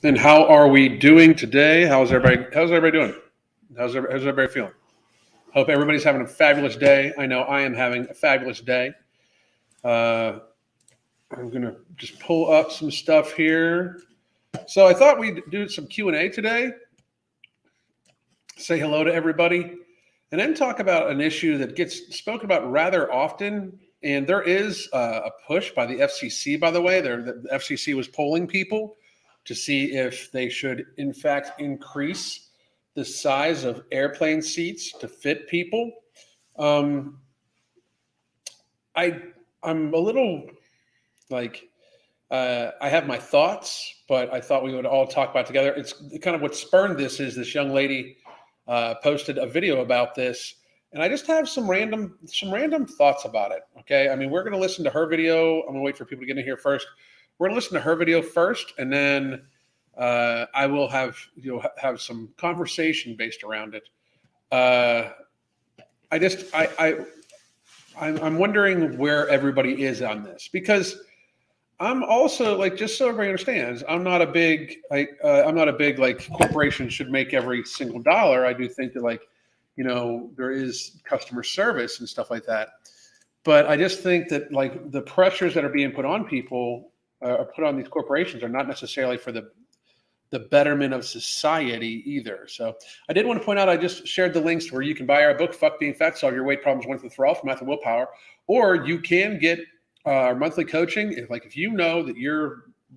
And how are we doing today? How's everybody doing? How's everybody feeling? Hope everybody's having a fabulous day. I know I am having a fabulous day. Uh, I'm gonna just pull up some stuff here. So I thought we'd do some Q&A today. Say hello to everybody, and then talk about an issue that gets spoken about rather often. And there is a push by the FCC, by the way. The FCC was polling people to see if they should, in fact, increase the size of airplane seats to fit people. Um, I I'm a little like I have my thoughts, but I thought we would all talk about it together. It's kind of what spurned this is this young lady posted a video about this, and I just have some random thoughts about it. Okay, I mean we're going to listen to her video. I'm going to wait for people to get in here first. We're going to listen to her video first, and then I will have some conversation based around it. Uh, I just I'm wondering where everybody is on this because I'm also like just so everybody understands. I'm not a big like corporations should make every single dollar. I do think that like there is customer service and stuff like that. But I just think that like the pressures that are being put on people are put on these corporations are not necessarily for the betterment of society either. So I did want to point out I just shared the links where you can buy our book, Fuck Being Fat, Solve Your Weight Problems Once and For All from Math and Willpower, or you can get our monthly coaching. If you know that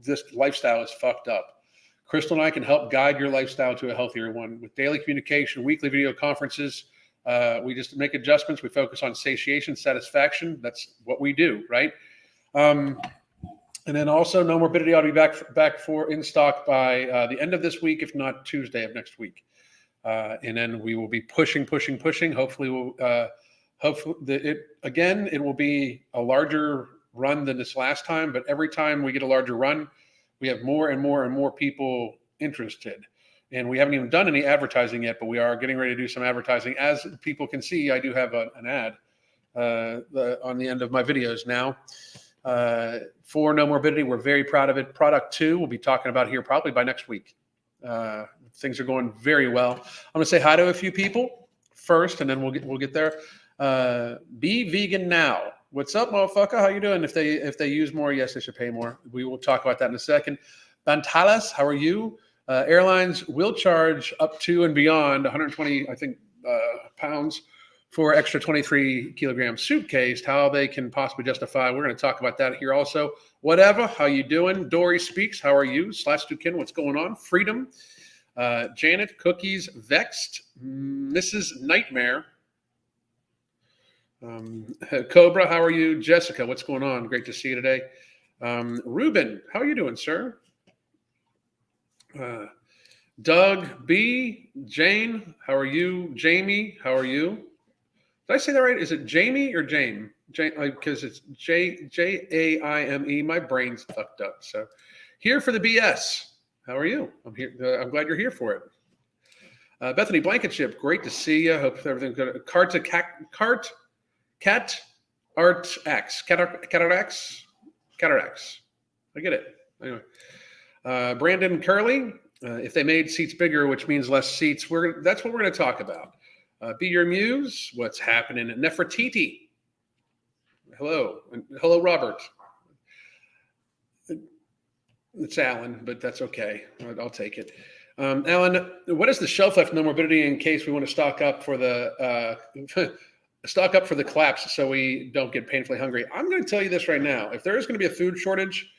this lifestyle is fucked up, Crystal and I can help guide your lifestyle to a healthier one with daily communication, weekly video conferences. We just make adjustments. We focus on satiation, satisfaction. That's what we do, right? And then also, No Morbidity ought to be back for in stock by the end of this week, if not Tuesday of next week. And then we will be pushing. Hopefully, it will be a larger run than this last time. But every time we get a larger run, we have more and more people interested. And we haven't even done any advertising yet, but we are getting ready to do some advertising. As people can see, I do have an ad on the end of my videos now. For No Morbidity, we're very proud of it. Product 2, we'll be talking about here probably by next week. Things are going very well. I'm going to say hi to a few people first, and then we'll get there. Be vegan now. What's up, motherfucker? How you doing? If they use more, yes, they should pay more. We will talk about that in a second. Bantalas, how are you? Airlines will charge up to and beyond 120, I think, pounds for extra 23 kilogram suitcase. How they can possibly justify. We're going to talk about that here also. Whatever. How you doing? Dory Speaks. How are you? /Dukin. What's going on? Freedom. Janet. Cookies. Vexed. Mrs. Nightmare. Cobra. How are you? Jessica. What's going on? Great to see you today. Ruben. How are you doing, sir? Doug B. Jane. How are you? Jamie. How are you? Did I say that right? Is it Jamie or Jame? Because it's Jaime. My brain's fucked up. So, here for the BS. How are you? I'm here. I'm glad you're here for it. Bethany Blankenship, great to see you. Hope everything's good. Cat Art X. Cataracts. I get it. Anyway, Brandon Curley. If they made seats bigger, which means less seats, that's what we're going to talk about. Be Your Muse. What's happening at Nefertiti? Hello, Robert. It's Alan, but that's okay. I'll take it. Alan, what is the shelf life No Morbidity in case we want to stock up for the collapse so we don't get painfully hungry? I'm going to tell you this right now. If there is going to be a food shortage,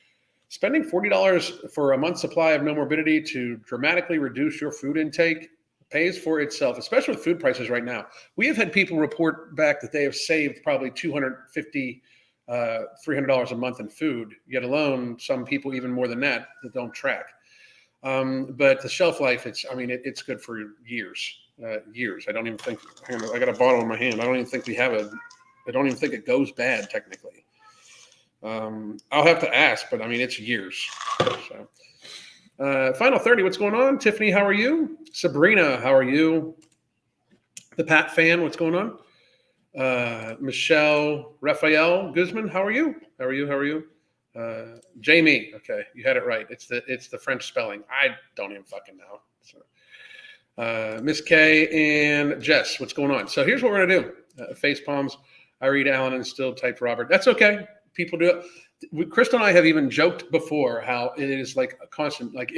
spending $40 for a month's supply of No Morbidity to dramatically reduce your food intake pays for itself, especially with food prices right now. We have had people report back that they have saved probably $250, $300 a month in food, yet alone some people even more than that don't track. But the shelf life, it's good for years. I don't even think, I got a bottle in my hand. I don't even think it goes bad technically. I'll have to ask, but it's years. So. Final 30, what's going on? Tiffany, how are you? Sabrina, how are you? The Pat fan, what's going on? Michelle Raphael Guzman, how are you? Jamie. Okay, you had it right. It's the French spelling. I don't even fucking know. So, Miss K and Jess, what's going on? So here's what we're gonna do. Face palms. I read Alan and still type Robert. That's okay. People do it. Crystal and I have even joked before how it is like a constant, like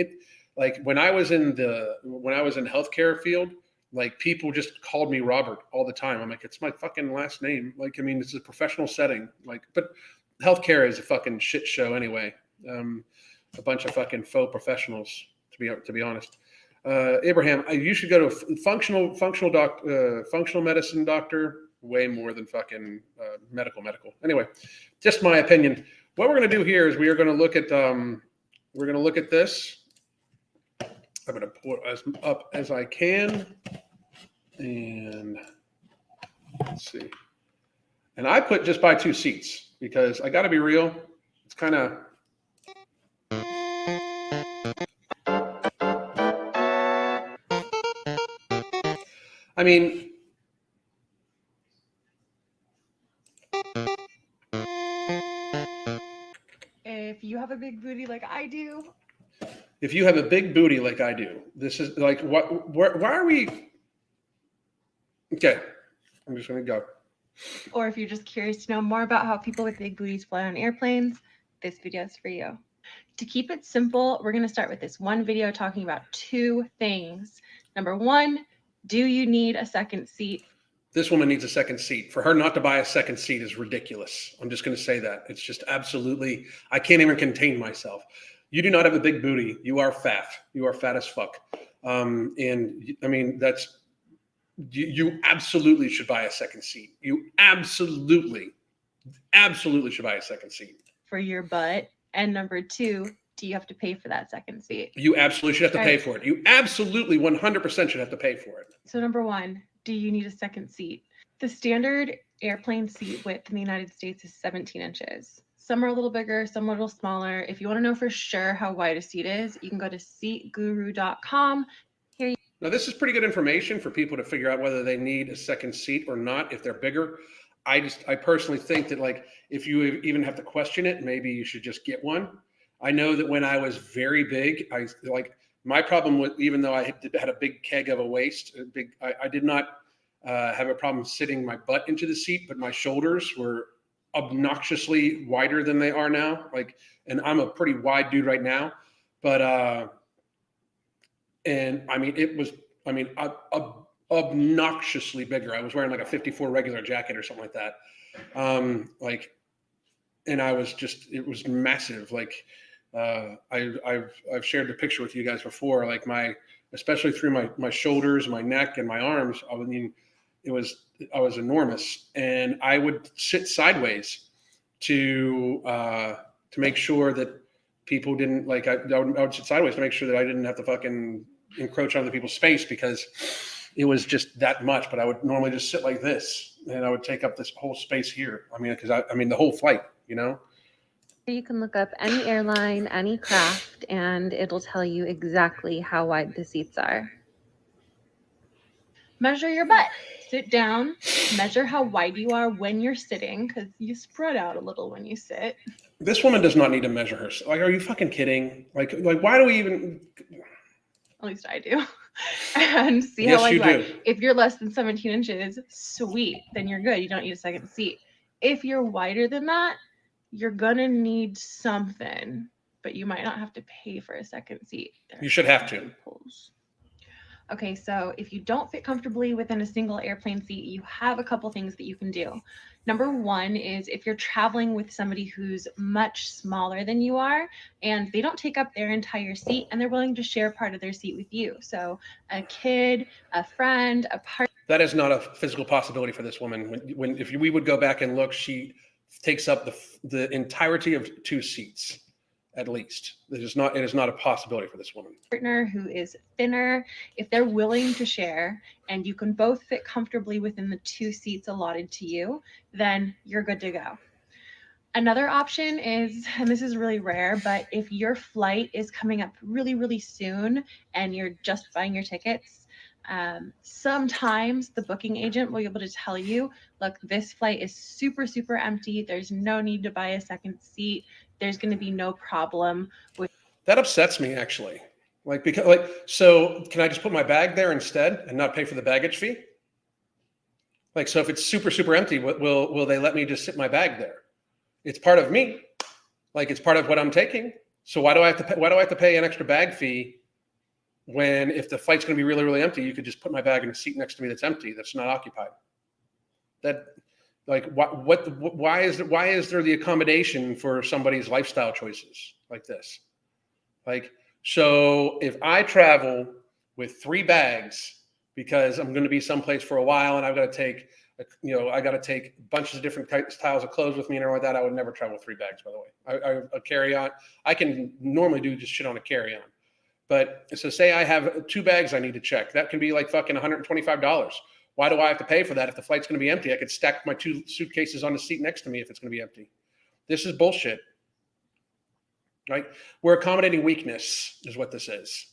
when I was in healthcare field, like people just called me Robert all the time. I'm like, it's my fucking last name. Like, I mean, it's a professional setting. Like, but healthcare is a fucking shit show anyway. A bunch of fucking faux professionals, to be honest. Abraham, you should go to functional medicine doctor way more than fucking medical. Anyway, just my opinion. What we're going to do here is we are going to look at this. I'm going to pull it as up as I can, and let's see. And I put just buy 2 seats because I got to be real. It's kind of. I mean, if you have a big booty like I do. If you have a big booty like I do, this is like what? Why are we? Okay, I'm just gonna go. Or if you're just curious to know more about how people with big booties fly on airplanes, this video is for you. To keep it simple, we're going to start with this one video talking about 2 things. Number 1, do you need a second seat? This woman needs a second seat. For her not to buy a second seat is ridiculous. I'm just going to say that. It's just absolutely, I can't even contain myself. You do not have a big booty. You are fat. You are fat as fuck. And I mean, you absolutely should buy a second seat. You absolutely should buy a second seat. For your butt. And number 2, do you have to pay for that second seat? You absolutely should have to pay for it. You absolutely 100% should have to pay for it. So number 1, do you need a second seat? The standard airplane seat width in the United States is 17 inches. Some are a little bigger, some a little smaller. If you want to know for sure how wide a seat is, you can go to seatguru.com. Now, this is pretty good information for people to figure out whether they need a second seat or not if they're bigger. I personally think that, like, if you even have to question it, maybe you should just get one. I know that when I was very big, my problem with, even though I had a big keg of a waist, I did not have a problem sitting my butt into the seat, but my shoulders were obnoxiously wider than they are now. And I'm a pretty wide dude right now, but and I mean, it was, obnoxiously bigger. I was wearing like a 54 regular jacket or something like that. And I was it was massive. I've shared the picture with you guys before, especially through my shoulders, my neck, and my arms. I mean, I was enormous, and I would sit sideways to make sure that people didn't I would sit sideways to make sure that I didn't have to fucking encroach on other people's space, because it was just that much. But I would normally just sit like this, and I would take up this whole space here. I mean, because the whole flight, you know. You can look up any airline, any craft, and it'll tell you exactly how wide the seats are. Measure your butt. Sit down. Measure how wide you are when you're sitting, because you spread out a little when you sit. This woman does not need to measure herself. Are you fucking kidding? Why do we even? At least I do. And see how wide you do. If you're less than 17 inches, sweet, then you're good. You don't need a second seat. If you're wider than that, you're gonna need something, but you might not have to pay for a second seat. You should have to. Okay, so if you don't fit comfortably within a single airplane seat, you have a couple things that you can do. Number 1 is if you're traveling with somebody who's much smaller than you are, and they don't take up their entire seat, and they're willing to share part of their seat with you. So a kid, a friend, a partner. That is not a physical possibility for this woman. If we would go back and look, she takes up the entirety of 2 seats. At least it is not a possibility for this woman. Partner who is thinner, if they're willing to share and you can both fit comfortably within the 2 seats allotted to you, then you're good to go. Another option is, and this is really rare, but if your flight is coming up really, really soon and you're just buying your tickets, sometimes the booking agent will be able to tell you, look, this flight is super, super empty. There's no need to buy a second seat. there's going to be no problem with That upsets me actually. Like, because like, so can I just put my bag there instead and not pay for the baggage fee? Like, so if it's super, super empty, will they let me just sit my bag there? It's part of me. Like, it's part of what I'm taking. So why do I have to pay an extra bag fee when, if the flight's going to be really, really empty, you could just put my bag in a seat next to me that's empty, that's not occupied? That, like, why is there the accommodation for somebody's lifestyle choices like this? Like, so if I travel with 3 bags because I'm going to be someplace for a while and I've got to take, I got to take bunches of different styles of clothes with me and everything like that, I would never travel with 3 bags, by the way. I carry on. I can normally do just shit on a carry on. But so say I have 2 bags I need to check. That can be like fucking $125. Why do I have to pay for that if the flight's going to be empty? I could stack my 2 suitcases on the seat next to me if it's going to be empty. This is bullshit. Right? We're accommodating weakness is what this is.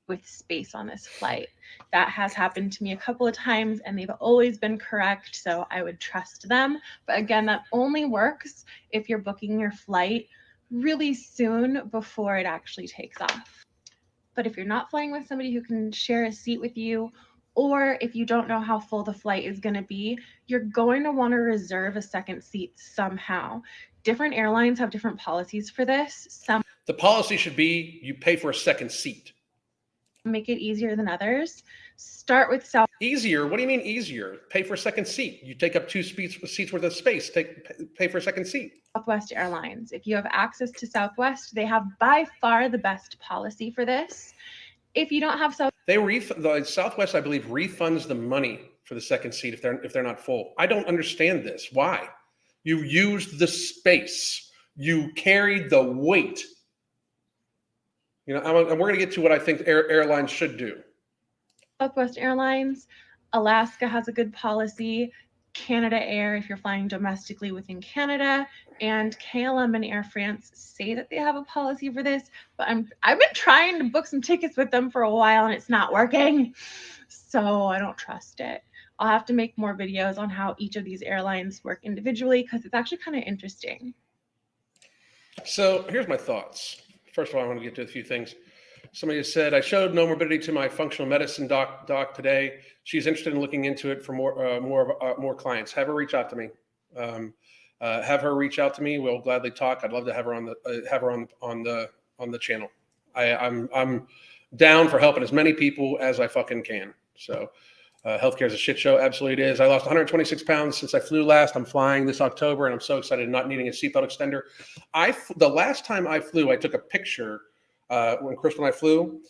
with space on this flight. That has happened to me a couple of times and they've always been correct, so I would trust them. But again, that only works if you're booking your flight really soon before it actually takes off. But if you're not flying with somebody who can share a seat with you, or if you don't know how full the flight is going to be, you're going to want to reserve a second seat somehow. Different airlines have different policies for this. Some The policy should be you pay for a second seat. make it easier than others. Start with South. Easier? What do you mean easier? Pay for a second seat. You take up 2 seats worth of space. Pay for a second seat. Southwest Airlines. If you have access to Southwest, they have by far the best policy for this. If you don't have The Southwest, I believe, refunds the money for the second seat if they're not full. I don't understand this. Why? You used the space. You carried the weight. And we're going to get to what I think airlines should do. Southwest Airlines, Alaska has a good policy. Canada Air, if you're flying domestically within Canada, and KLM and Air France say that they have a policy for this, but I've been trying to book some tickets with them for a while and it's not working, so I don't trust it. I'll have to make more videos on how each of these airlines work individually because it's actually kind of interesting. So here's my thoughts. First of all, I want to get to a few things. Somebody has said, I showed no morbidity to my functional medicine doc today. She's interested in looking into it for more clients. Have her reach out to me. We'll gladly talk. I'd love to have her on the channel. I'm down for helping as many people as I fucking can. So healthcare is a shit show. Absolutely it is. I lost 126 pounds since I flew last. I'm flying this October and I'm so excited not needing a seatbelt extender. The last time I flew, I took a picture when Crystal and I flew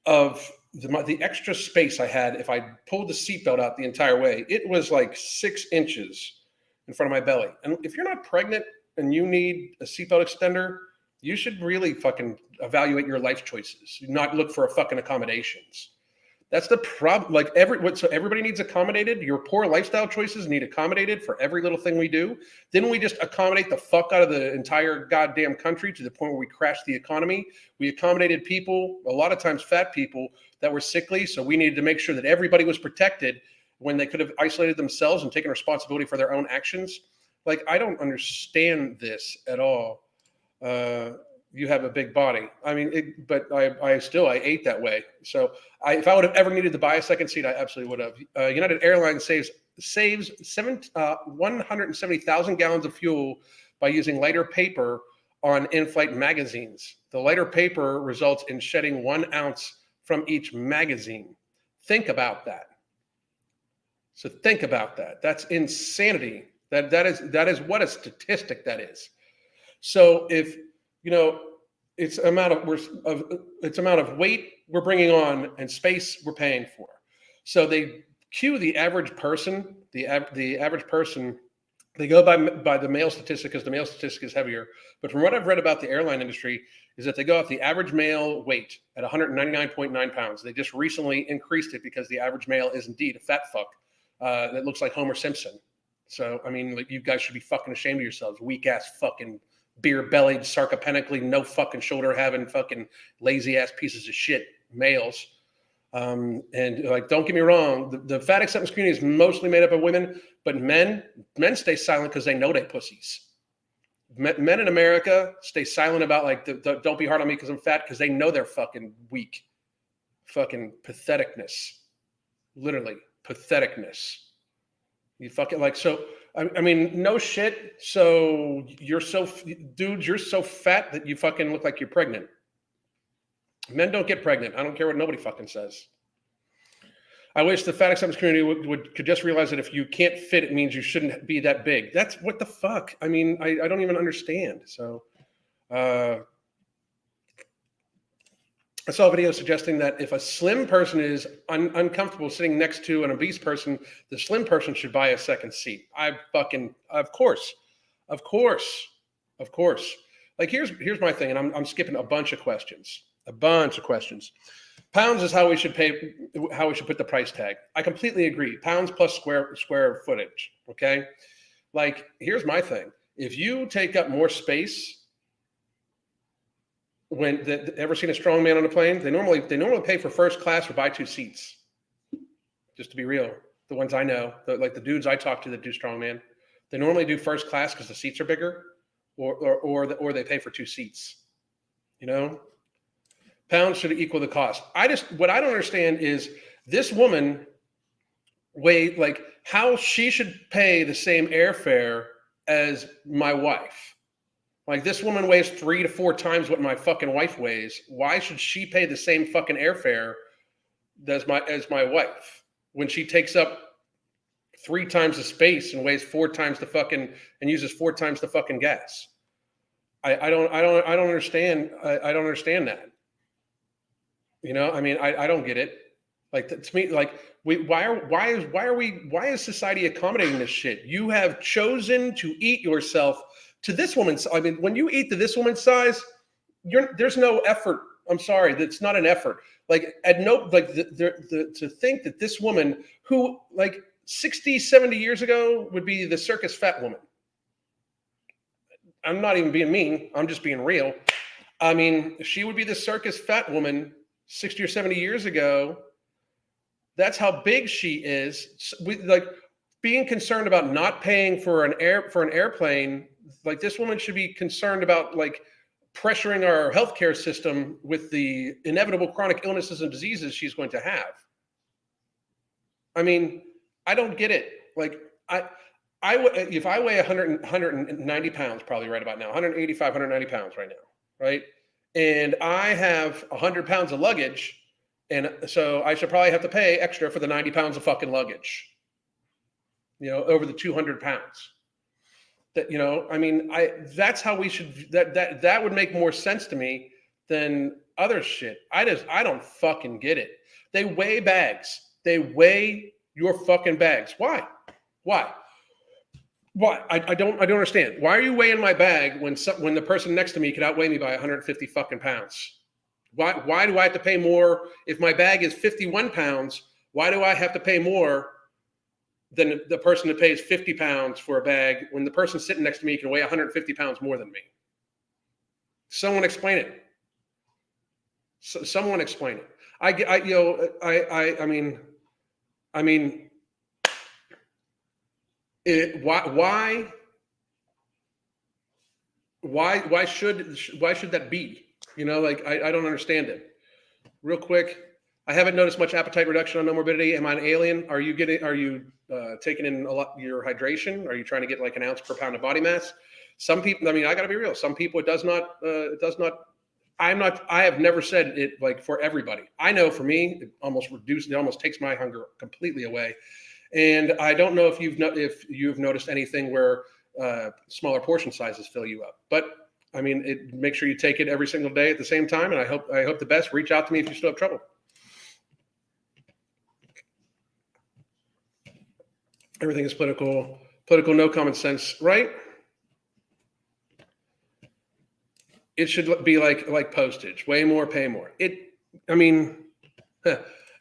of the extra space I had. If I pulled the seatbelt out the entire way, it was like 6 inches in front of my belly. And if you're not pregnant and you need a seatbelt extender, you should really fucking evaluate your life choices, not look for a fucking accommodations. That's the problem. Like so everybody needs accommodated. Your poor lifestyle choices need accommodated for every little thing we do. Didn't we just accommodate the fuck out of the entire goddamn country to the point where we crashed the economy? We accommodated people, a lot of times fat people that were sickly. So we needed to make sure that everybody was protected when they could have isolated themselves and taken responsibility for their own actions. Like, I don't understand this at all. You have a big body. I mean, but I ate that way. So if I would have ever needed to buy a second seat, I absolutely would have. United Airlines saves 170,000 gallons of fuel by using lighter paper on in-flight magazines. The lighter paper results in shedding 1 ounce from each magazine. Think about that. So think about that. That's insanity. That is what a statistic that is. So if it's amount of weight we're bringing on and space we're paying for. So they cue the average person. The average person, they go by the male statistic because the male statistic is heavier. But from what I've read about the airline industry is that they go off the average male weight at 199.9 pounds. They just recently increased it because the average male is indeed a fat fuck that looks like Homer Simpson. So, I mean, like, you guys should be fucking ashamed of yourselves. Weak ass fucking beer-bellied, sarcopenically, no fucking shoulder having fucking lazy ass pieces of shit males. And like, don't get me wrong, the fat acceptance community is mostly made up of women, but men stay silent because they know they pussies. Men in America stay silent about like, don't be hard on me because I'm fat, because they know they're fucking weak. Fucking patheticness. Literally, patheticness. You fucking like, so, I mean, no shit. So you're so, dude, you're so fat that you fucking look like you're pregnant. Men don't get pregnant. I don't care what nobody fucking says. I wish the fat acceptance community could just realize that if you can't fit, it means you shouldn't be that big. That's what the fuck. I mean, I don't even understand. So, I saw a video suggesting that if a slim person is uncomfortable sitting next to an obese person, the slim person should buy a second seat. Of course. Like here's my thing, and I'm skipping a bunch of questions. Pounds is how we should put the price tag. I completely agree. Pounds plus square footage. Okay. Like, here's my thing. If you take up more space, ever seen a strong man on a plane? They normally pay for first class or buy 2 seats. Just to be real, the ones I know, like the dudes I talk to that do strongman, they normally do first class because the seats are bigger, or they pay for 2 seats. You know, pounds should equal the cost. What I don't understand is this woman like how she should pay the same airfare as my wife. Like, this woman weighs 3 to 4 times what my fucking wife weighs. Why should she pay the same fucking airfare as my wife when she takes up 3 times the space and weighs 4 times the fucking and uses 4 times the fucking gas? I don't understand. I don't understand that. You know, I mean, I don't get it. Like, to me, like, why is society accommodating this shit? You have chosen to eat yourself to this woman's. I mean, when you eat to this woman's size, there's no effort. I'm sorry, that's not an effort. Like, to think that this woman, who like 60, 70 years ago would be the circus fat woman. I'm not even being mean. I'm just being real. I mean, she would be the circus fat woman 60 or 70 years ago. That's how big she is. Like, being concerned about not paying for an airplane. Like, this woman should be concerned about like pressuring our healthcare system with the inevitable chronic illnesses and diseases she's going to have. I mean, I don't get it. Like, if I weigh 190 pounds, probably right about now, 185, 190 pounds right now, right? And I have 100 pounds of luggage, and so I should probably have to pay extra for the 90 pounds of fucking luggage, you know, over the 200 pounds. That, you know, I mean, that's how we should, that would make more sense to me than other shit. I don't fucking get it. They weigh bags. They weigh your fucking bags. Why? I don't understand. Why are you weighing my bag when the person next to me could outweigh me by 150 fucking pounds? Why do I have to pay more if my bag is 51 pounds? Why do I have to pay more than the person that pays 50 pounds for a bag when the person sitting next to me can weigh 150 pounds more than me? Someone explain it. Someone explain it. I mean, why should that be? You know, like, I don't understand it. Real quick, I haven't noticed much appetite reduction on No Morbidity. Am I an alien? Are you taking in a lot your hydration? Are you trying to get like an ounce per pound of body mass? Some people, I mean, I got to be real. Some people, it does not. I have never said it like for everybody. I know for me, it almost takes my hunger completely away. And I don't know if you've noticed anything where smaller portion sizes fill you up. But I mean, make sure you take it every single day at the same time. And I hope the best. Reach out to me if you still have trouble. Everything is political, no common sense, right? It should be like postage, way more, pay more.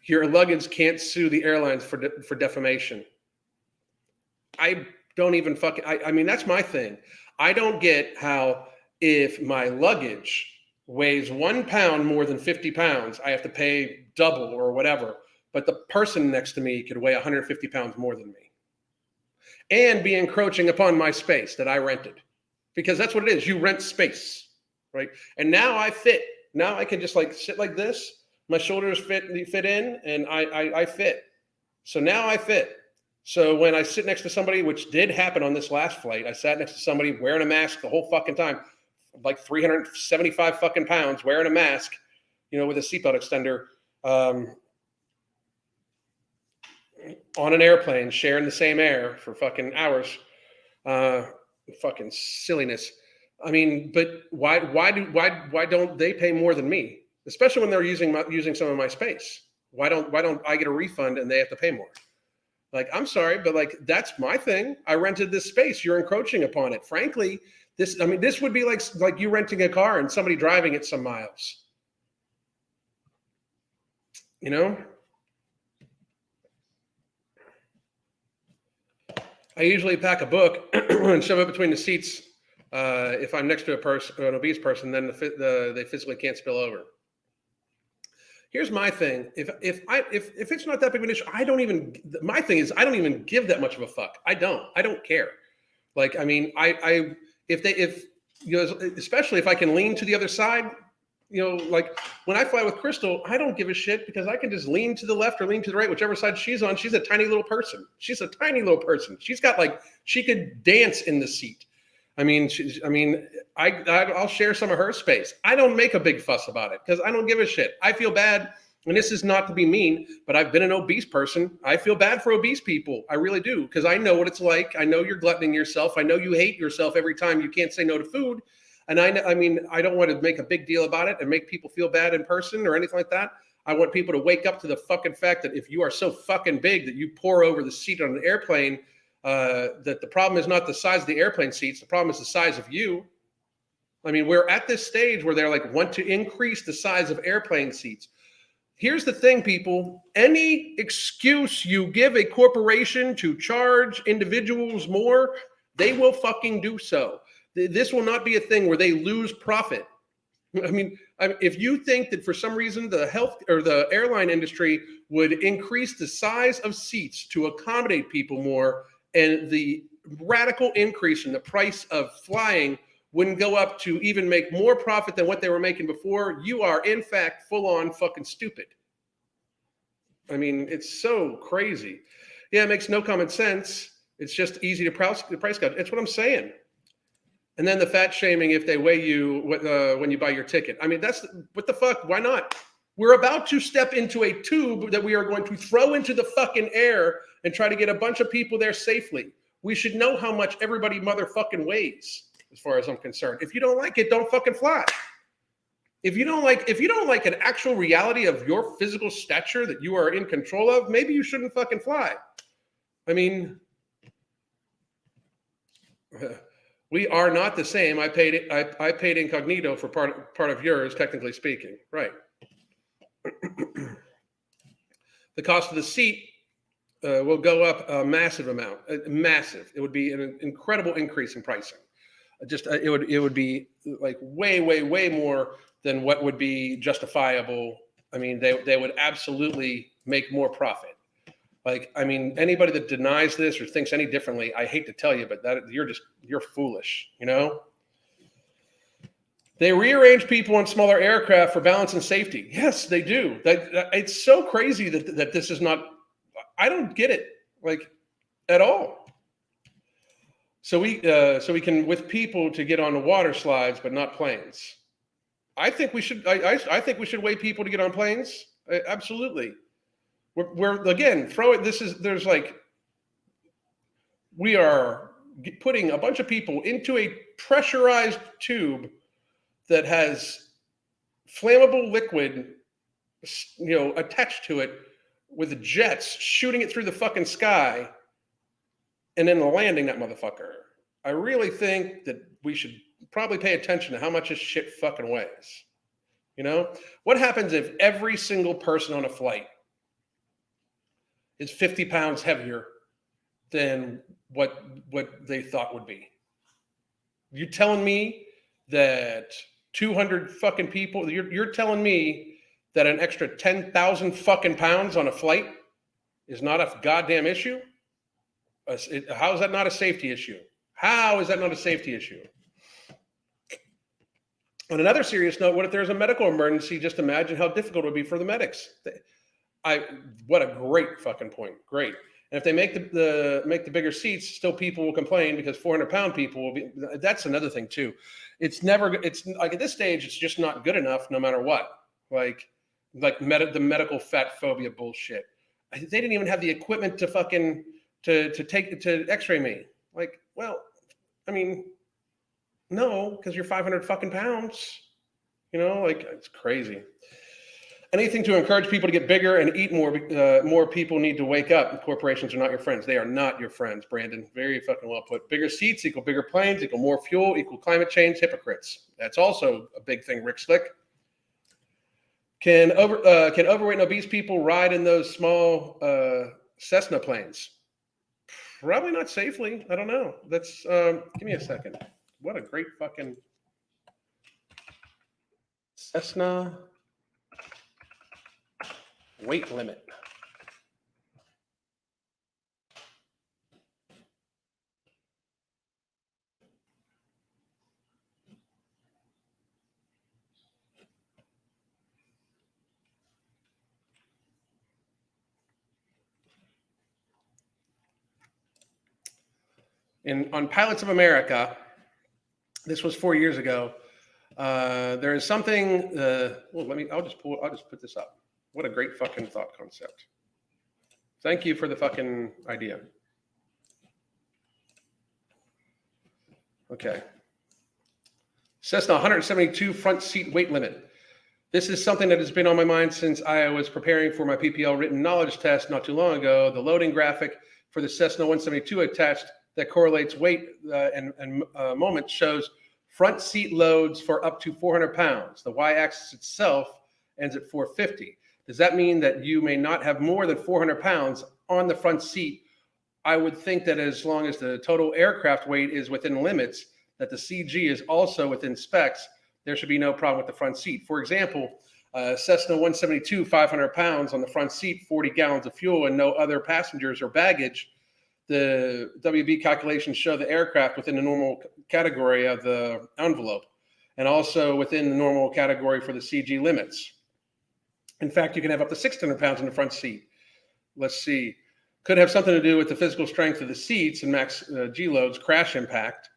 Your luggage can't sue the airlines for defamation. I don't even I mean, that's my thing. I don't get how if my luggage weighs 1 pound more than 50 pounds, I have to pay double or whatever. But the person next to me could weigh 150 pounds more than me and be encroaching upon my space that I rented. because that's what it is. You rent space, right? And now I fit. Now I can just like sit like this. My shoulders fit in, and I fit. So now I fit. So when I sit next to somebody, which did happen on this last flight, I sat next to somebody wearing a mask the whole fucking time, like 375 fucking pounds, wearing a mask, with a seatbelt extender, on an airplane, sharing the same air for fucking hours. Fucking silliness. I mean, but why don't they pay more than me? Especially when they're using some of my space. Why don't I get a refund and they have to pay more? Like, I'm sorry, but like, that's my thing. I rented this space. You're encroaching upon it. Frankly, this would be like you renting a car and somebody driving it some miles. I usually pack a book and shove it between the seats. If I'm next to an obese person, then they physically can't spill over. Here's my thing. If it's not that big of an issue, my thing is I don't even give that much of a fuck. I don't care. Like, I mean, especially if I can lean to the other side, like when I fly with Crystal, I don't give a shit because I can just lean to the left or lean to the right, whichever side she's on. She's a tiny little person. She's got she could dance in the seat. I'll share some of her space. I don't make a big fuss about it because I don't give a shit. I feel bad, and this is not to be mean, but I've been an obese person. I feel bad for obese people. I really do, because I know what it's like. I know you're gluttoning yourself. I know you hate yourself every time you can't say no to food. And I don't want to make a big deal about it and make people feel bad in person or anything like that. I want people to wake up to the fucking fact that if you are so fucking big that you pour over the seat on an airplane, that the problem is not the size of the airplane seats. The problem is the size of you. I mean, we're at this stage where they're like, want to increase the size of airplane seats. Here's the thing, people. Any excuse you give a corporation to charge individuals more, they will fucking do so. This will not be a thing where they lose profit. I mean, if you think that for some reason the health or the airline industry would increase the size of seats to accommodate people more, and the radical increase in the price of flying wouldn't go up to even make more profit than what they were making before, you are in fact full on fucking stupid. I mean, it's so crazy. Yeah, it makes no common sense. It's just easy to price cut. It's what I'm saying. And then the fat shaming if they weigh you when you buy your ticket. I mean, that's what the fuck? Why not? We're about to step into a tube that we are going to throw into the fucking air and try to get a bunch of people there safely. We should know how much everybody motherfucking weighs, as far as I'm concerned. If you don't like it, don't fucking fly. If you don't like an actual reality of your physical stature that you are in control of, maybe you shouldn't fucking fly. I mean, we are not the same. I paid incognito for part of yours, technically speaking. Right. The cost of the seat will go up a massive amount. Massive. It would be an incredible increase in pricing. It would be like way more than what would be justifiable. I mean, they would absolutely make more profit. Like, I mean, anybody that denies this or thinks any differently, I hate to tell you, but you're foolish, They rearrange people on smaller aircraft for balance and safety. Yes, they do. It's so crazy that this is not, I don't get it, like, at all. So we can, with people to get on the water slides, but not planes. I think we should, I think we should weigh people to get on planes. Absolutely. We're again, we are putting a bunch of people into a pressurized tube that has flammable liquid, attached to it with jets shooting it through the fucking sky and then landing that motherfucker. I really think that we should probably pay attention to how much this shit fucking weighs. What happens if every single person on a flight is 50 pounds heavier than what they thought would be? You telling me that 200 fucking people, you're telling me that an extra 10,000 fucking pounds on a flight is not a goddamn issue? How is that not a safety issue? How is that not a safety issue? On another serious note, what if there's a medical emergency? Just imagine how difficult it would be for the medics. What a great fucking point. Great. And if they make the bigger seats, still people will complain because 400-pound people will be. That's another thing too. It's like at this stage, it's just not good enough, no matter what. Like the medical fat phobia bullshit. They didn't even have the equipment to fucking to X-ray me. Like, well, I mean, no, because you're 500 fucking pounds. You know, like it's crazy. Anything to encourage people to get bigger and eat more. More people need to wake up. Corporations are not your friends. They are not your friends, Brandon. Very fucking well put. Bigger seats equal bigger planes equal more fuel equal climate change. Hypocrites. That's also a big thing. Rick Slick. Can overweight and obese people ride in those small Cessna planes? Probably not safely. I don't know. That's give me a second. What a great fucking Cessna weight limit. On Pilots of America, this was 4 years ago. There is something. I'll just put this up. What a great fucking thought concept. Thank you for the fucking idea. Okay. Cessna 172 front seat weight limit. This is something that has been on my mind since I was preparing for my PPL written knowledge test not too long ago. The loading graphic for the Cessna 172 attached that correlates weight and moment shows front seat loads for up to 400 pounds. The y-axis itself ends at 450. Does that mean that you may not have more than 400 pounds on the front seat? I would think that as long as the total aircraft weight is within limits, that the CG is also within specs, there should be no problem with the front seat. For example, Cessna 172, 500 pounds on the front seat, 40 gallons of fuel, and no other passengers or baggage. The WB calculations show the aircraft within the normal category of the envelope and also within the normal category for the CG limits. In fact, you can have up to 600 pounds in the front seat. Let's see. Could have something to do with the physical strength of the seats and max G loads, crash impact.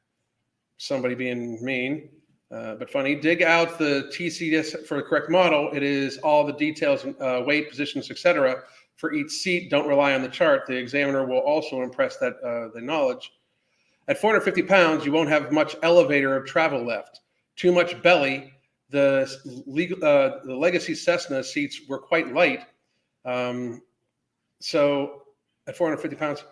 Somebody being mean, but funny. Dig out the TCS for the correct model. It is all the details, weight, positions, etc. for each seat. Don't rely on the chart. The examiner will also impress that the knowledge. At 450 pounds, you won't have much elevator travel left. Too much belly. The legacy Cessna seats were quite light. So at 450 pounds,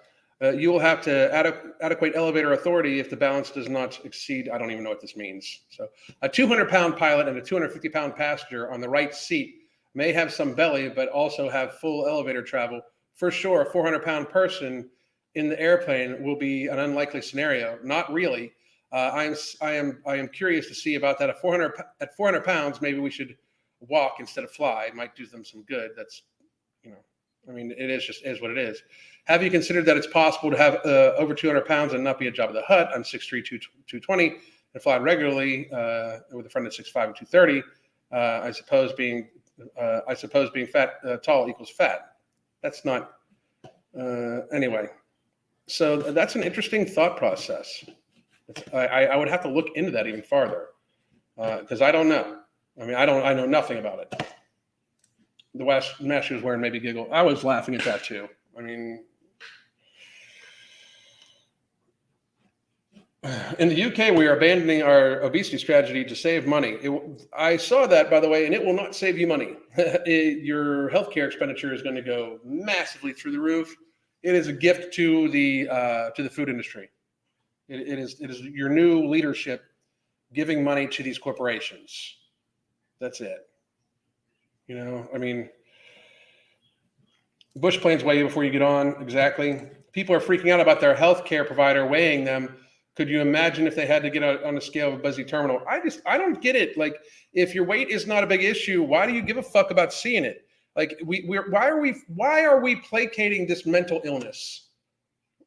you will have to adequate elevator authority if the balance does not exceed, I don't even know what this means. So a 200-pound pilot and a 250-pound passenger on the right seat may have some belly, but also have full elevator travel. For sure, a 400-pound person in the airplane will be an unlikely scenario. Not really. I am curious to see about that. At 400 pounds, maybe we should walk instead of fly. It might do them some good. That's, I mean, it is what it is. Have you considered that it's possible to have over 200 pounds and not be a Jabba the Hutt? I'm 6'3", 220, and fly regularly with a friend at 6'5", and 230. I suppose being fat, tall equals fat. That's not. Anyway, so that's an interesting thought process. I would have to look into that even farther because I don't know. I mean, I know nothing about it. The mask she was wearing made me giggle. I was laughing at that too. I mean, in the UK, we are abandoning our obesity strategy to save money. I saw that, by the way, and it will not save you money. Your healthcare expenditure is going to go massively through the roof. It is a gift to the food industry. It is your new leadership giving money to these corporations. That's it. I mean, Bush plans way before you get on. Exactly. People are freaking out about their healthcare provider weighing them. Could you imagine if they had to get on the scale of a busy terminal? I don't get it. Like, if your weight is not a big issue, why do you give a fuck about seeing it? Like, why are we placating this mental illness?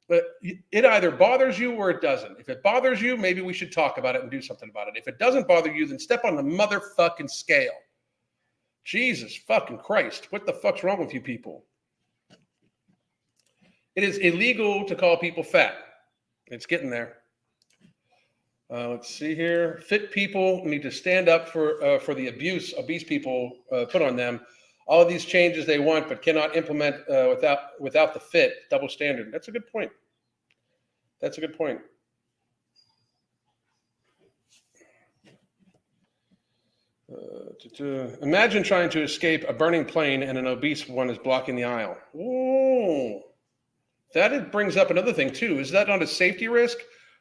But it either bothers you or it doesn't. If it bothers you, maybe we should talk about it and do something about it. If it doesn't bother you, then step on the motherfucking scale. Jesus fucking Christ. What the fuck's wrong with you people? It is illegal to call people fat. It's getting there. Let's see here. Fit people need to stand up for the abuse obese people put on them. All of these changes they want but cannot implement without the fit double standard. That's a good point. That's a good point. Imagine trying to escape a burning plane and an obese one is blocking the aisle. Oh, that brings up another thing too. Is that not a safety risk?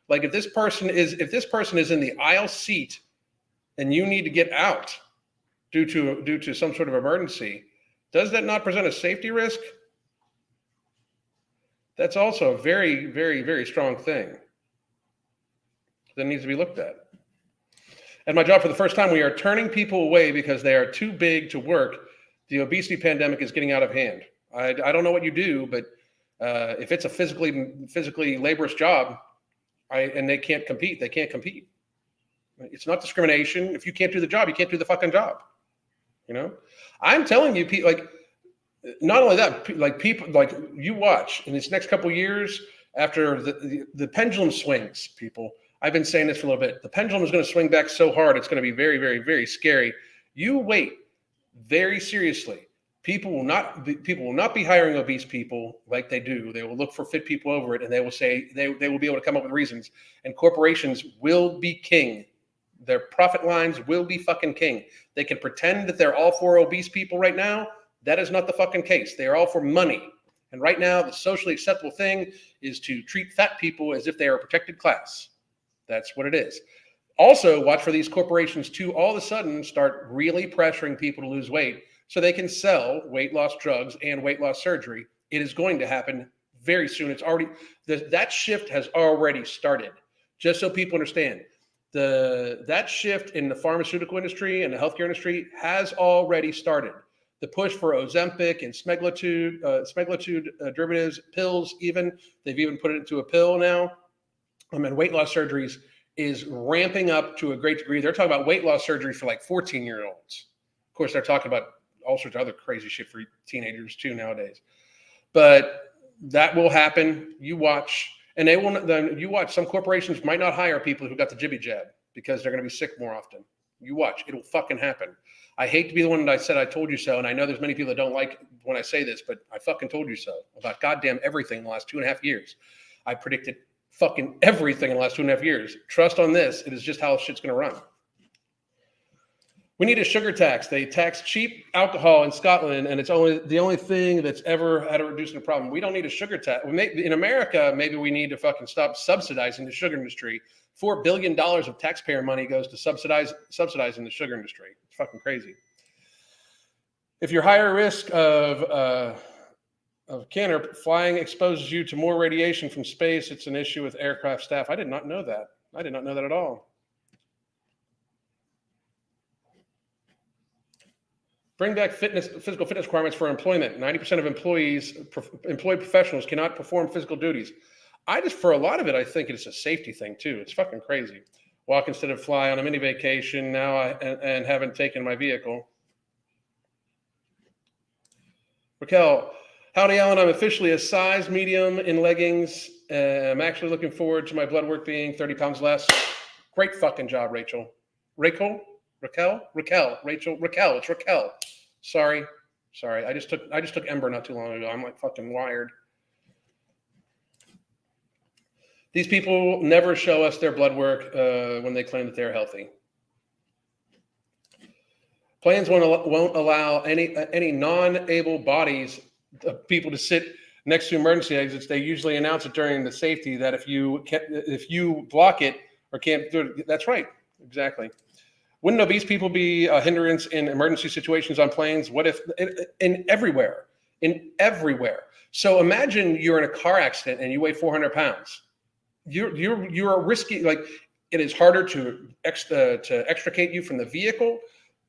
Like if this person is in the aisle seat and you need to get out due to some sort of emergency, does that not present a safety risk? That's also a very, very, very strong thing that needs to be looked at. At my job, for the first time, we are turning people away because they are too big to work. The obesity pandemic is getting out of hand. I don't know what you do, but if it's a physically laborious job, and they can't compete, they can't compete. It's not discrimination. If you can't do the job, you can't do the fucking job. You know, I'm telling you, like, not only that, like people, like you watch in this next couple of years after the pendulum swings, people. I've been saying this for a little bit. The pendulum is going to swing back so hard, it's going to be very, very, very scary. You wait very seriously. People will not be hiring obese people like they do. They will look for fit people over it, and they will say they will be able to come up with reasons. And corporations will be king. Their profit lines will be fucking king. They can pretend that they're all for obese people right now. That is not the fucking case. They are all for money. And right now, the socially acceptable thing is to treat fat people as if they are a protected class. That's what it is. Also, watch for these corporations to all of a sudden start really pressuring people to lose weight so they can sell weight loss drugs and weight loss surgery. It is going to happen very soon. It's already, that shift has already started. Just so people understand, that shift in the pharmaceutical industry and the healthcare industry has already started. The push for Ozempic and semaglutide derivatives, pills even, they've even put it into a pill now. And weight loss surgeries is ramping up to a great degree. They're talking about weight loss surgery for like 14-year-olds. Of course, they're talking about all sorts of other crazy shit for teenagers too nowadays. But that will happen. You watch, and they will. Then you watch. Some corporations might not hire people who got the jibby jab because they're going to be sick more often. You watch. It'll fucking happen. I hate to be the one that I said I told you so, and I know there's many people that don't like when I say this, but I fucking told you so about goddamn everything in the last 2.5 years. I predicted fucking everything in the last 2.5 years. Trust on this. It is just how shit's going to run. We need a sugar tax. They tax cheap alcohol in Scotland, and it's the only thing that's ever had a reducing the problem. We don't need a sugar tax. In America, maybe we need to fucking stop subsidizing the sugar industry. $4 billion of taxpayer money goes to subsidizing the sugar industry. It's fucking crazy. If you're higher risk of cancer, flying exposes you to more radiation from space. It's an issue with aircraft staff. I did not know that. I did not know that at all. Bring back physical fitness requirements for employment. 90% of employed professionals cannot perform physical duties. For a lot of it, I think it's a safety thing too. It's fucking crazy. Walk instead of fly on a mini vacation now and haven't taken my vehicle. Raquel, howdy, Alan. I'm officially a size medium in leggings. I'm actually looking forward to my blood work being 30 pounds less. Great fucking job, Rachel. Raquel. It's Raquel. Sorry. I just took Ember not too long ago. I'm like fucking wired. These people never show us their blood work when they claim that they're healthy. Plans won't allow any non-able bodies people to sit next to emergency exits. They usually announce it during the safety that if you block it or can't do it, that's right, exactly. Wouldn't obese people be a hindrance in emergency situations on planes? What if in everywhere? So imagine you're in a car accident and you weigh 400 pounds. You're risky. Like, it is harder to extricate you from the vehicle.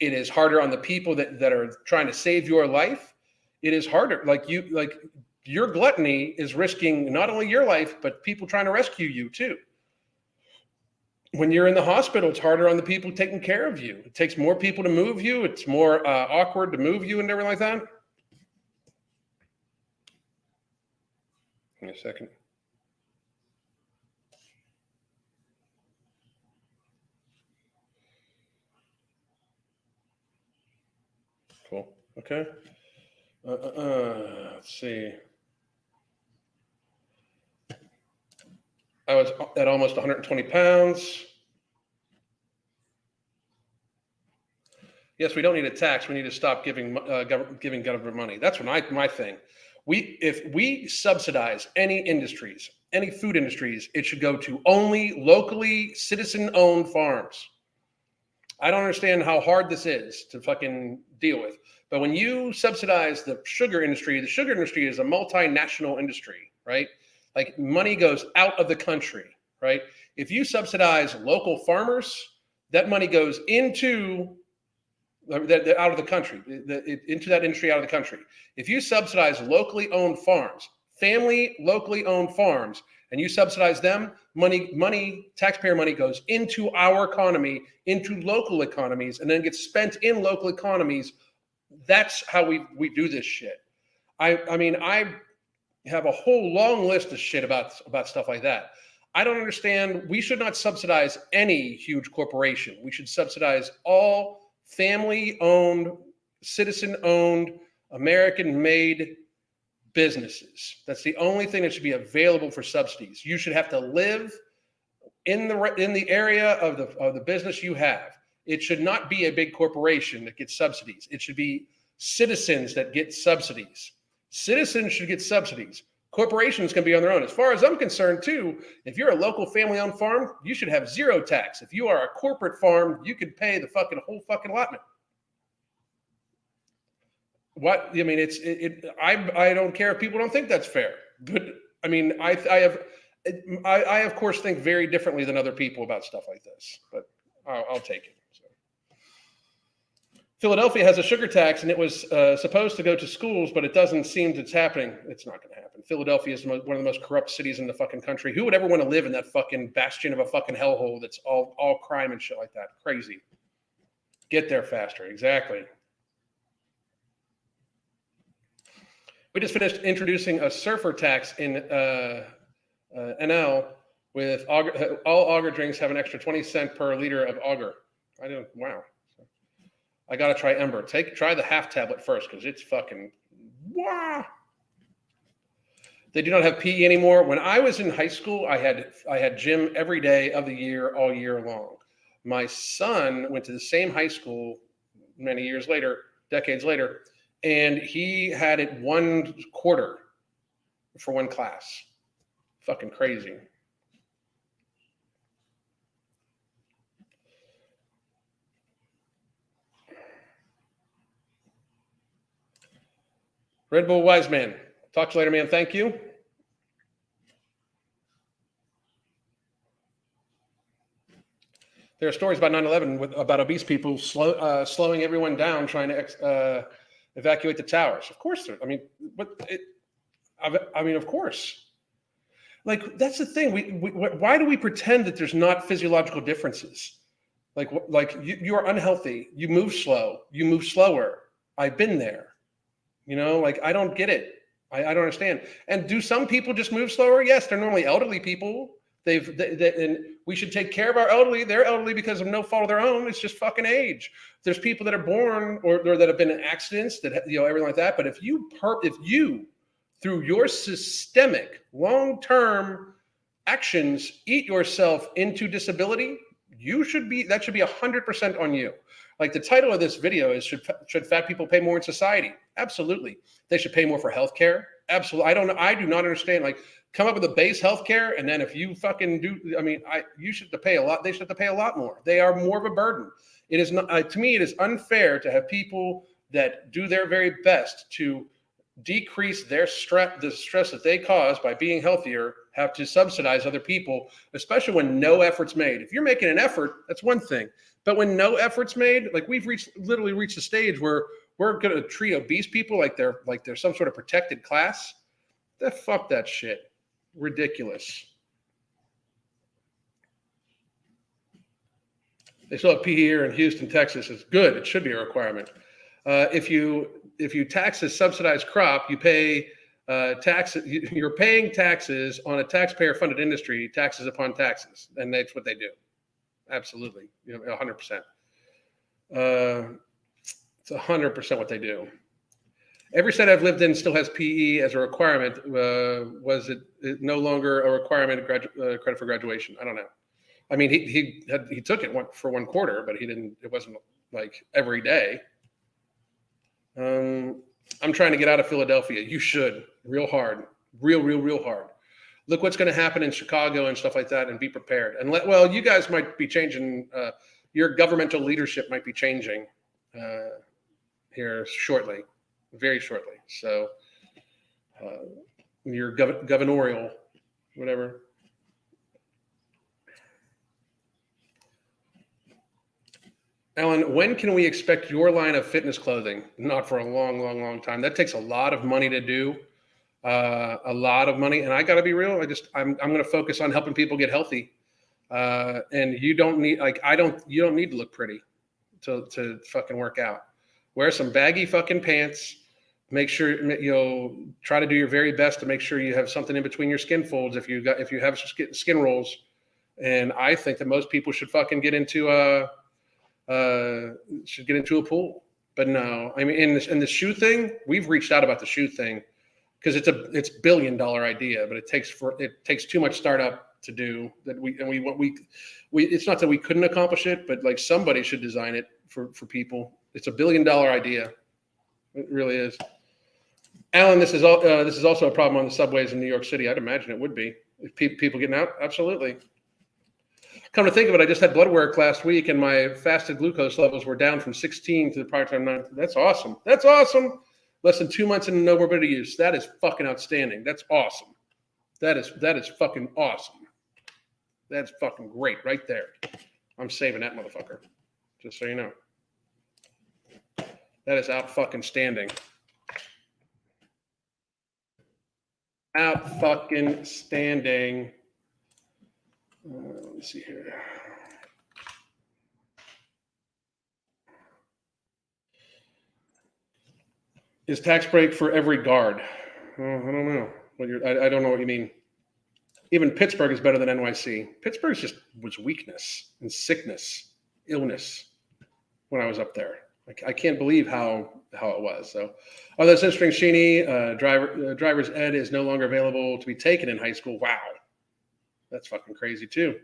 It is harder on the people that are trying to save your life. It is harder. your gluttony is risking not only your life, but people trying to rescue you too. When you're in the hospital, it's harder on the people taking care of you. It takes more people to move you. It's more awkward to move you and everything like that. Give me a second. Cool. Okay. Let's see. I was at almost 120 pounds. Yes, we don't need a tax. We need to stop giving government money. That's what my thing. If we subsidize any industries, any food industries, it should go to only locally citizen-owned farms. I don't understand how hard this is to fucking deal with. But when you subsidize the sugar industry is a multinational industry, right? Like money goes out of the country, right? If you subsidize local farmers, that money goes into out of the country, into that industry out of the country. If you subsidize locally owned farms, family locally owned farms, and you subsidize them, taxpayer money goes into our economy, into local economies, and then gets spent in local economies. That's how we do this shit. I mean, I have a whole long list of shit about stuff like that. I don't understand. We should not subsidize any huge corporation. We should subsidize all family-owned, citizen-owned, American-made businesses. That's the only thing that should be available for subsidies. You should have to live in the area of the business you have. It should not be a big corporation that gets subsidies. It should be citizens that get subsidies. Citizens should get subsidies. Corporations can be on their own. As far as I'm concerned, too, if you're a local family-owned farm, you should have zero tax. If you are a corporate farm, you could pay the whole fucking allotment. What I mean, I don't care if people don't think that's fair. But I mean, I of course think very differently than other people about stuff like this. But I'll take it. So. Philadelphia has a sugar tax, and it was supposed to go to schools, but it doesn't seem it's happening. It's not going to happen. Philadelphia is one of the most corrupt cities in the fucking country. Who would ever want to live in that fucking bastion of a fucking hellhole that's all crime and shit like that? Crazy. Get there faster. Exactly. We just finished introducing a surfer tax in NL with all auger drinks have an extra 20 cents per liter of auger. Wow. I got to try Ember. Try the half tablet first because it's fucking, wow. They do not have PE anymore. When I was in high school, I had gym every day of the year, all year long. My son went to the same high school many years later, decades later, and he had it 1 quarter for one class. Fucking crazy. Red Bull Wise Man. Talk to you later, man. Thank you. There are stories about 9/11 about obese people slowing everyone down, trying to evacuate the towers. Of course, I mean, of course. Like that's the thing. Why do we pretend that there's not physiological differences? Like you are unhealthy. You move slow. You move slower. I've been there. You know, like I don't get it. I don't understand. And do some people just move slower? Yes, they're normally elderly people. And we should take care of our elderly. They're elderly because of no fault of their own. It's just fucking age. There's people that are born or that have been in accidents that everything like that. But if you through your systemic long-term actions eat yourself into disability, that should be 100% on you. Like the title of this video is should fat people pay more in society? Absolutely. They should pay more for healthcare. Absolutely. I do not understand. Like come up with a base healthcare, and then if you fucking do, you should have to pay a lot. They should have to pay a lot more. They are more of a burden. It is not to me. It is unfair to have people that do their very best to decrease their stress, the stress that they cause by being healthier, have to subsidize other people, especially when no effort's made. If you're making an effort, that's one thing. But when no effort's made, like we've literally reached a stage where we're going to treat obese people like they're some sort of protected class. Fuck that shit. Ridiculous. They still have PE here in Houston, Texas. It's good. It should be a requirement. If you tax a subsidized crop, you pay taxes. You're paying taxes on a taxpayer-funded industry, taxes upon taxes, and that's what they do. Absolutely, 100%. It's 100% what they do. Every state I've lived in still has PE as a requirement. Was it no longer a requirement credit for graduation? I don't know. I mean, he took it for one quarter, but he didn't. It wasn't like every day. I'm trying to get out of Philadelphia. You should, real hard, real hard. Look what's going to happen in Chicago and stuff like that, and be prepared. And you guys might be changing. Your governmental leadership might be changing here shortly, very shortly. So your governorial, whatever. Alan, when can we expect your line of fitness clothing? Not for a long time. That takes a lot of money to do, a lot of money. And I got to be real. I'm going to focus on helping people get healthy. And you don't need, you don't need to look pretty to fucking work out. Wear some baggy fucking pants. Make sure you'll try to do your very best to make sure you have something in between your skin folds if you have skin rolls. And I think that most people should fucking get into a pool. But no, I mean, in the shoe thing, we've reached out about the shoe thing because it's $1 billion idea, but it takes too much startup to do that. It's not that we couldn't accomplish it, but like somebody should design it for people. It's $1 billion idea. It really is. Alan, this is also a problem on the subways in New York City. I'd imagine it would be if people getting out. Absolutely. Come to think of it, I just had blood work last week, and my fasted glucose levels were down from 16 to the prior time 9. That's awesome. That's awesome. Less than 2 months in no morbidity use. That is fucking outstanding. That's awesome. That is fucking awesome. That's fucking great right there. I'm saving that motherfucker. Just so you know. That is out fucking standing. Out fucking standing. Let me see here. Is tax break for every guard? I don't know. I don't know what you mean. Even Pittsburgh is better than NYC. Pittsburgh was weakness and sickness, illness when I was up there. I can't believe how it was. So, that's interesting. Sheeny, driver's ed is no longer available to be taken in high school. Wow. That's fucking crazy too.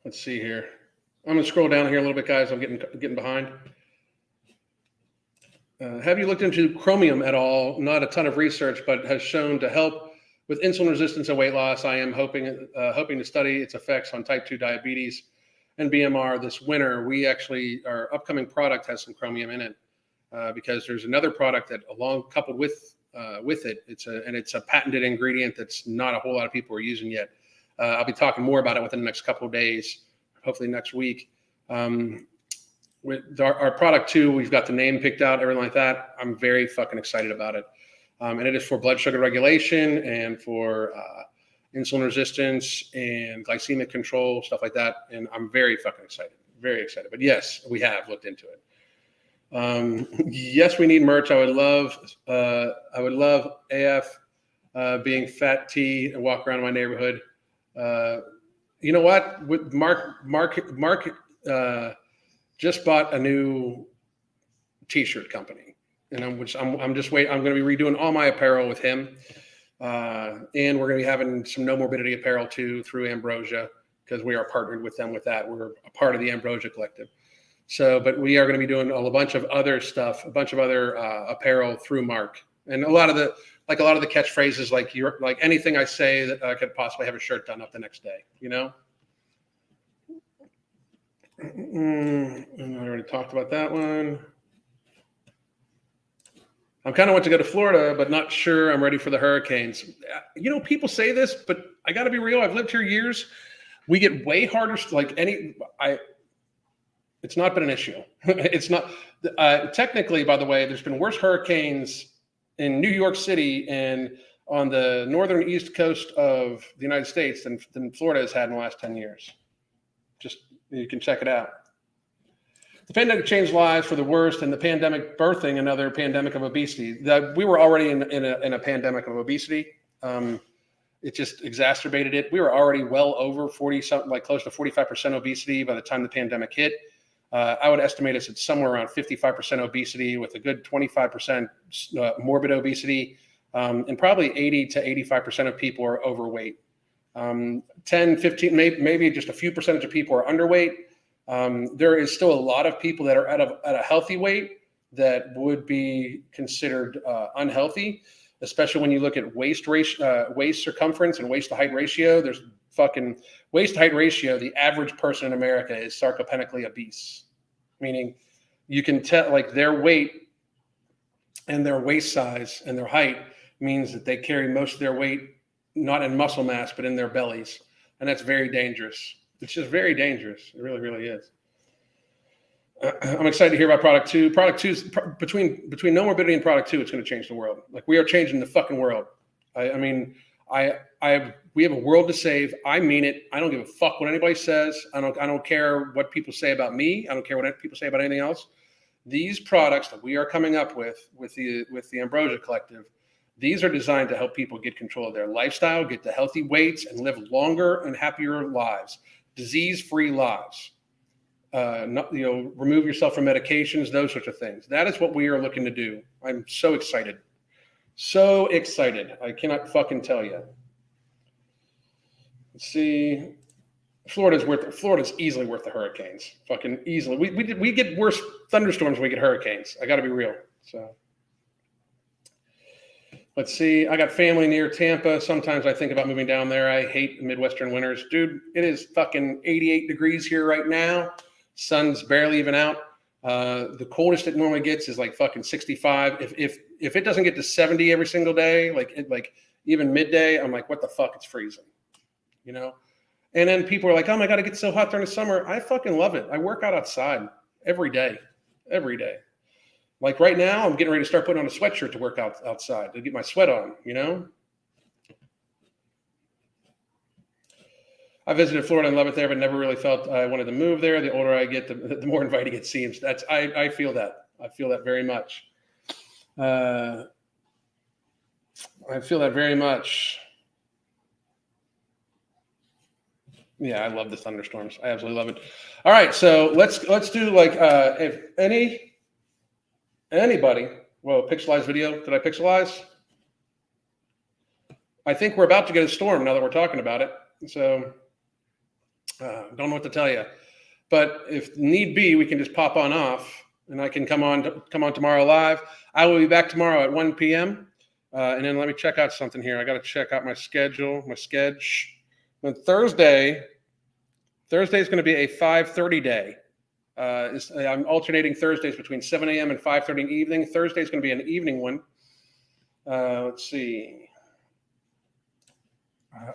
Let's see here. I'm gonna scroll down here a little bit, guys. I'm getting behind. Have you looked into chromium at all? Not a ton of research, but has shown to help with insulin resistance and weight loss. I am hoping to study its effects on type 2 diabetes and BMR this winter. Our upcoming product has some chromium in it. Because there's another product that coupled with it, it's a patented ingredient that's not a whole lot of people are using yet. I'll be talking more about it within the next couple of days, hopefully next week. With our product too, we've got the name picked out, everything like that. I'm very fucking excited about it. And it is for blood sugar regulation and for insulin resistance and glycemic control, stuff like that. And I'm very fucking excited, very excited. But yes, we have looked into it. Yes, we need merch. I would love AF being Fat T and walk around my neighborhood. You know what? With Mark just bought a new T-shirt company, and I'm just waiting. I'm going to be redoing all my apparel with him, and we're going to be having some No Morbidity apparel too through Ambrosia because we are partnered with them with that. We're a part of the Ambrosia Collective. So, but we are going to be doing a bunch of other stuff, a bunch of other apparel through Mark, and a lot of the catchphrases, like anything I say that I could possibly have a shirt done up the next day, you know. And I already talked about that one. I'm kind of want to go to Florida, but not sure I'm ready for the hurricanes. You know, people say this, but I got to be real. I've lived here years. We get way harder. It's not been an issue. It's not technically, by the way, there's been worse hurricanes in New York City and on the northern east coast of the United States than Florida has had in the last 10 years. Just, you can check it out. The pandemic changed lives for the worst, and the pandemic birthing another pandemic of obesity. We were already in a pandemic of obesity. It just exacerbated it. We were already well over 40 something, like close to 45% obesity by the time the pandemic hit. I would estimate us at somewhere around 55% obesity with a good 25% morbid obesity, and probably 80 to 85% of people are overweight. 10, 15, maybe just a few percentage of people are underweight. There is still a lot of people that are at a healthy weight that would be considered unhealthy, especially when you look at waist circumference and waist to height ratio. There's fucking waist to height ratio. The average person in America is sarcopenically obese, meaning you can tell like their weight and their waist size and their height means that they carry most of their weight not in muscle mass but in their bellies, and that's very dangerous. It's just very dangerous. It really, really is. I'm excited to hear about product 2. Product 2 is between no morbidity and product 2. It's going to change the world. Like, we are changing the fucking world. We have a world to save. I mean it. I don't give a fuck what anybody says. I don't care what people say about me. I don't care what people say about anything else. These products that we are coming up with the Ambrosia Collective, these are designed to help people get control of their lifestyle, get to healthy weights, and live longer and happier lives, disease-free lives. Remove yourself from medications, those sorts of things. That is what we are looking to do. I'm so excited. So excited. I cannot fucking tell you. Let's see. Florida's easily worth the hurricanes. Fucking easily. We get worse thunderstorms when we get hurricanes. I got to be real. So let's see. I got family near Tampa. Sometimes I think about moving down there. I hate Midwestern winters. Dude, it is fucking 88 degrees here right now. Sun's barely even out. The coldest it normally gets is like fucking 65. If it doesn't get to 70 every single day, like even midday, I'm like, what the fuck? It's freezing, you know? And then people are like, oh my God, it gets so hot during the summer. I fucking love it. I work out outside every day. Like right now, I'm getting ready to start putting on a sweatshirt to work out outside to get my sweat on, you know? I visited Florida and love it there, but never really felt I wanted to move there. The older I get, the more inviting it seems. I feel that. I feel that very much. I feel that very much. Yeah, I love the thunderstorms. I absolutely love it. All right, so let's do like if anybody. Whoa, pixelized video. Did I pixelize? I think we're about to get a storm now that we're talking about it. So don't know what to tell you. But if need be, we can just pop on off, and I can come on tomorrow live. I will be back tomorrow at 1 p.m. And then let me check out something here. I got to check out my schedule, Then Thursday is going to be a 5:30 day. I'm alternating Thursdays between 7 a.m. and 5:30 in the evening. Thursday is going to be an evening one. Let's see.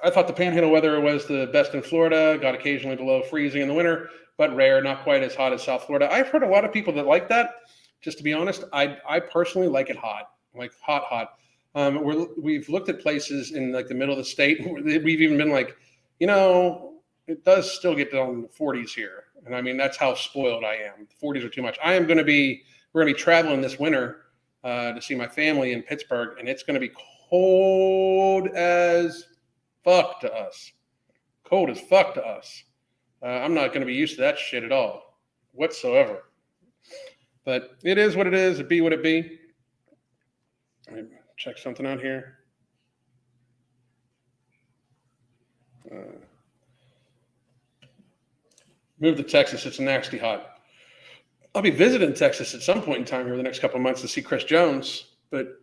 I thought the Panhandle weather was the best in Florida. Got occasionally below freezing in the winter, but rare, not quite as hot as South Florida. I've heard a lot of people that like that. Just to be honest, I personally like it hot, like hot. We've looked at places in like the middle of the state. We've even been like, it does still get down in the 40s here. And I mean, that's how spoiled I am. The 40s are too much. We're going to be traveling this winter to see my family in Pittsburgh, and it's going to be cold as fuck to us. Cold as fuck to us. I'm not going to be used to that shit at all whatsoever. But it is what it is. It be what it be. Let me check something out here. Move to Texas. It's nasty hot. I'll be visiting Texas at some point in time here the next couple of months to see Chris Jones, but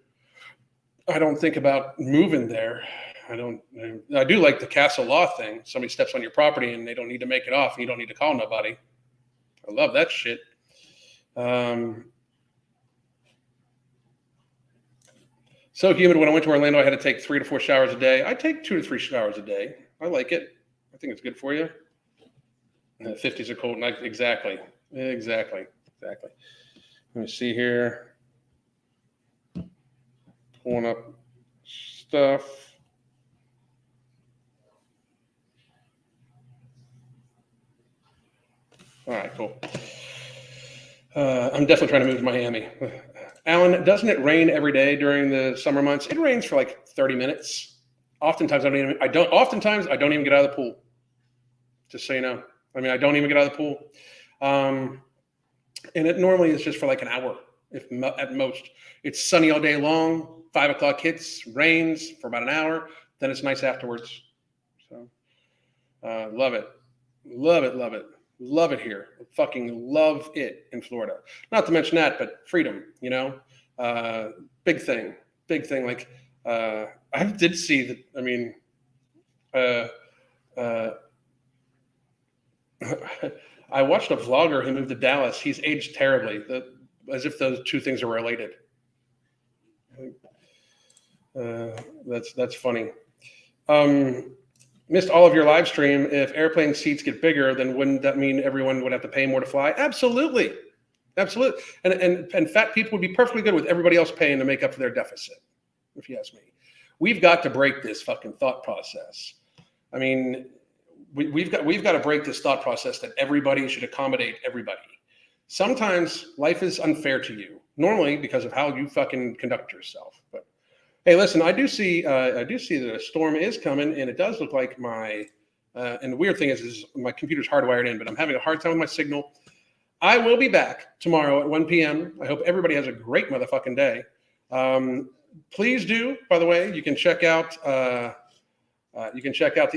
I don't think about moving there. I do like the castle law thing. Somebody steps on your property and they don't need to make it off and you don't need to call nobody. I love that shit. So humid. When I went to Orlando, I had to take 3 to 4 showers a day. I take 2 to 3 showers a day. I like it. I think it's good for you. And the 50s are cold. Exactly. Exactly. Let me see here. Pulling up stuff. All right, cool. I'm definitely trying to move to Miami. Alan, doesn't it rain every day during the summer months? It rains for like 30 minutes. Oftentimes I don't even get out of the pool. Just so you know. I mean, I don't even get out of the pool. And it normally is just for like an hour, if at most. It's sunny all day long. 5 o'clock hits, rains for about an hour. Then it's nice afterwards. So love it. Love it here. Fucking love it in Florida. Not to mention that, but freedom, you know, big thing. Like I did see that. I mean, I watched a vlogger who moved to Dallas. He's aged terribly, as if those two things are related. That's funny. Missed all of your live stream. If airplane seats get bigger, then wouldn't that mean everyone would have to pay more to fly? Absolutely. And fat people would be perfectly good with everybody else paying to make up for their deficit, if you ask me. We've got to break this fucking thought process. I mean, we've got to break this thought process that everybody should accommodate everybody. Sometimes life is unfair to you, normally because of how you fucking conduct yourself. But hey, listen, I do see that a storm is coming, and it does look like my and the weird thing is my computer's hardwired in, but I'm having a hard time with my signal. I will be back tomorrow at 1 p.m. I hope everybody has a great motherfucking day. Please do, by the way, you can check out the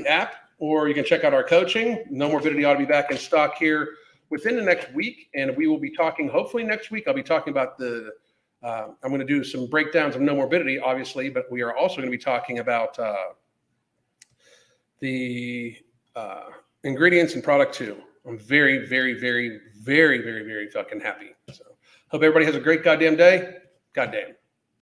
app, or you can check out our coaching. No Morbidity ought to be back in stock here within the next week, and we will be talking. Hopefully next week, I'll be talking about I'm going to do some breakdowns of No Morbidity, obviously, but we are also going to be talking about the ingredients in product 2. I'm very, very, very, very, very, very fucking happy. So hope everybody has a great goddamn day. Goddamn.